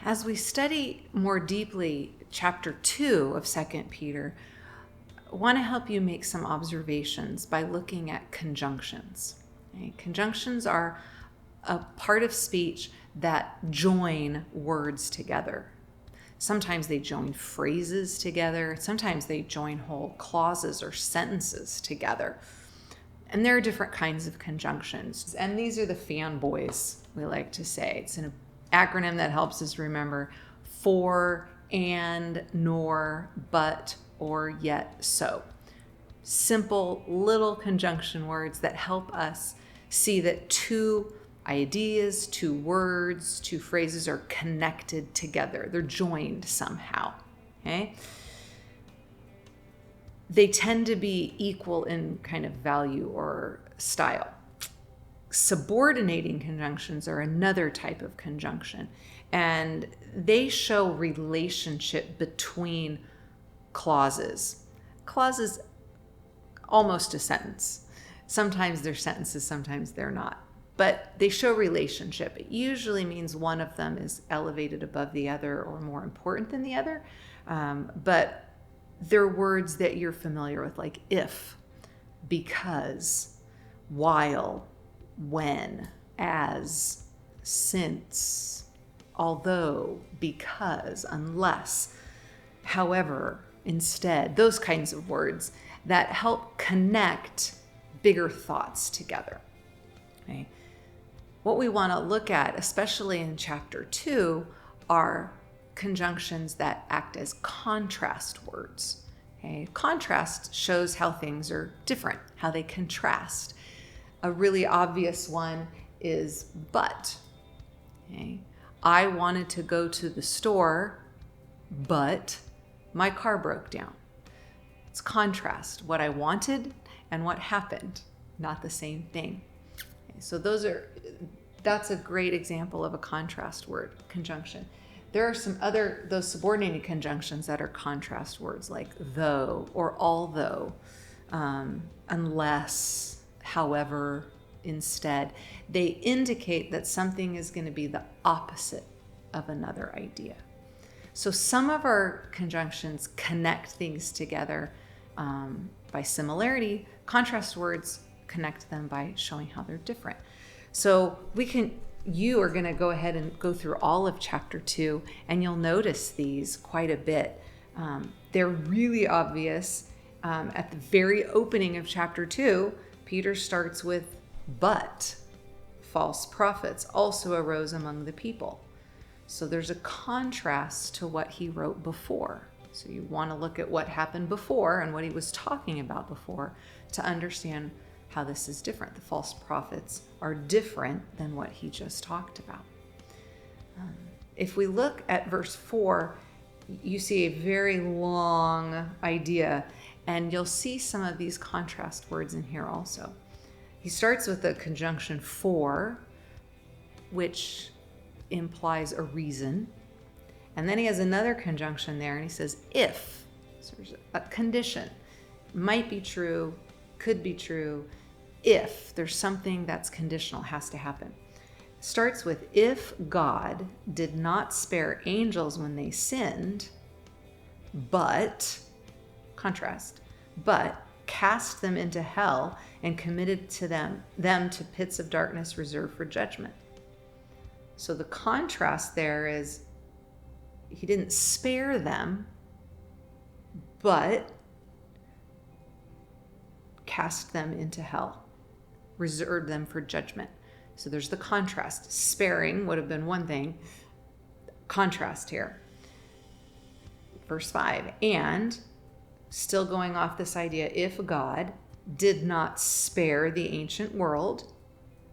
As we study more deeply chapter 2 of 2 Peter, I want to help you make some observations by looking at conjunctions. Okay? Conjunctions are a part of speech that join words together. Sometimes they join phrases together. Sometimes they join whole clauses or sentences together. And there are different kinds of conjunctions. And these are the fanboys, we like to say. It's an acronym that helps us remember for, and, nor, but, or, yet, so. Simple little conjunction words that help us see that two ideas, two words, two phrases are connected together. They're joined somehow. Okay? They tend to be equal in kind of value or style. Subordinating conjunctions are another type of conjunction, and they show relationship between clauses. Clauses, almost a sentence. Sometimes they're sentences, sometimes they're not. But they show relationship. It usually means one of them is elevated above the other or more important than the other. But they're words that you're familiar with, like if, because, while, when, as, since, although, because, unless, however, instead, those kinds of words that help connect bigger thoughts together. Okay? What we want to look at, especially in chapter 2, are conjunctions that act as contrast words. Okay? Contrast shows how things are different, how they contrast. A really obvious one is but. Okay? I wanted to go to the store, but my car broke down. It's contrast, what I wanted and what happened, not the same thing. Okay? So that's a great example of a contrast word, conjunction. There are some other, those subordinated conjunctions that are contrast words, like though or although, unless, however, instead. They indicate that something is going to be the opposite of another idea. So some of our conjunctions connect things together by similarity. Contrast words connect them by showing how they're different. So you are going to go ahead and go through all of chapter 2, and you'll notice these quite a bit. They're really obvious. At the very opening of chapter 2, Peter starts with, but false prophets also arose among the people. So there's a contrast to what he wrote before. So you want to look at what happened before and what he was talking about before to understand how this is different. The false prophets are different than what he just talked about. If we look at verse 4, you see a very long idea, and you'll see some of these contrast words in here also. He starts with the conjunction for, which implies a reason. And then he has another conjunction there, and he says if. So there's a condition. Might be true, could be true. If there's something that's conditional, has to happen. Starts with, if God did not spare angels when they sinned, but, contrast, but cast them into hell and committed to them to pits of darkness reserved for judgment. So the contrast there is he didn't spare them, but cast them into hell, reserved them for judgment. So there's the contrast. Sparing would have been one thing. Contrast here. Verse 5, and still going off this idea, if God did not spare the ancient world,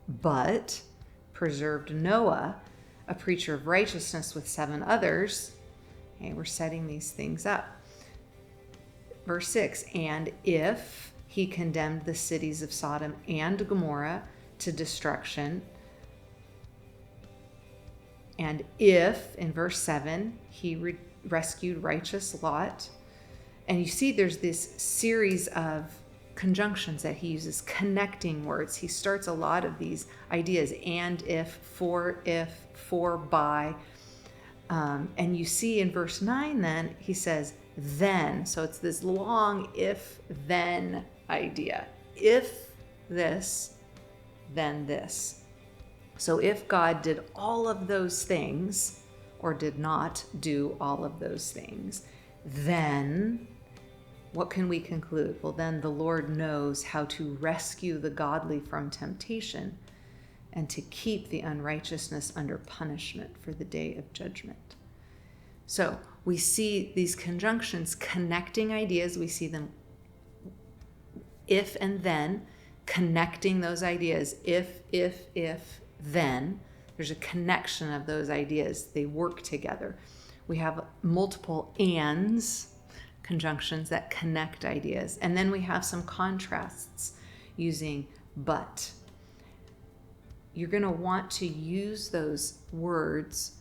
but preserved Noah, a preacher of righteousness, with 7 others. Okay, we're setting these things up. Verse 6, and if he condemned the cities of Sodom and Gomorrah to destruction, and if, in verse 7, he rescued righteous Lot. And you see there's this series of conjunctions that he uses, connecting words. He starts a lot of these ideas, and if, for by. And you see in verse 9, then he says, then. So it's this long if then idea. If this, then this. So if God did all of those things, or did not do all of those things, then what can we conclude? Well, then the Lord knows how to rescue the godly from temptation and to keep the unrighteousness under punishment for the day of judgment. So we see these conjunctions connecting ideas. We see them if and then, connecting those ideas. If, then. There's a connection of those ideas. They work together. We have multiple ands, conjunctions that connect ideas. And then we have some contrasts using but. You're going to want to use those words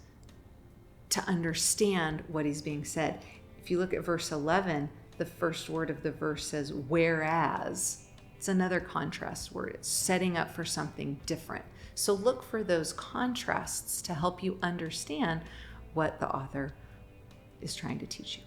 to understand what is being said. If you look at verse 11, the first word of the verse says, whereas. It's another contrast word. It's setting up for something different. So look for those contrasts to help you understand what the author is trying to teach you.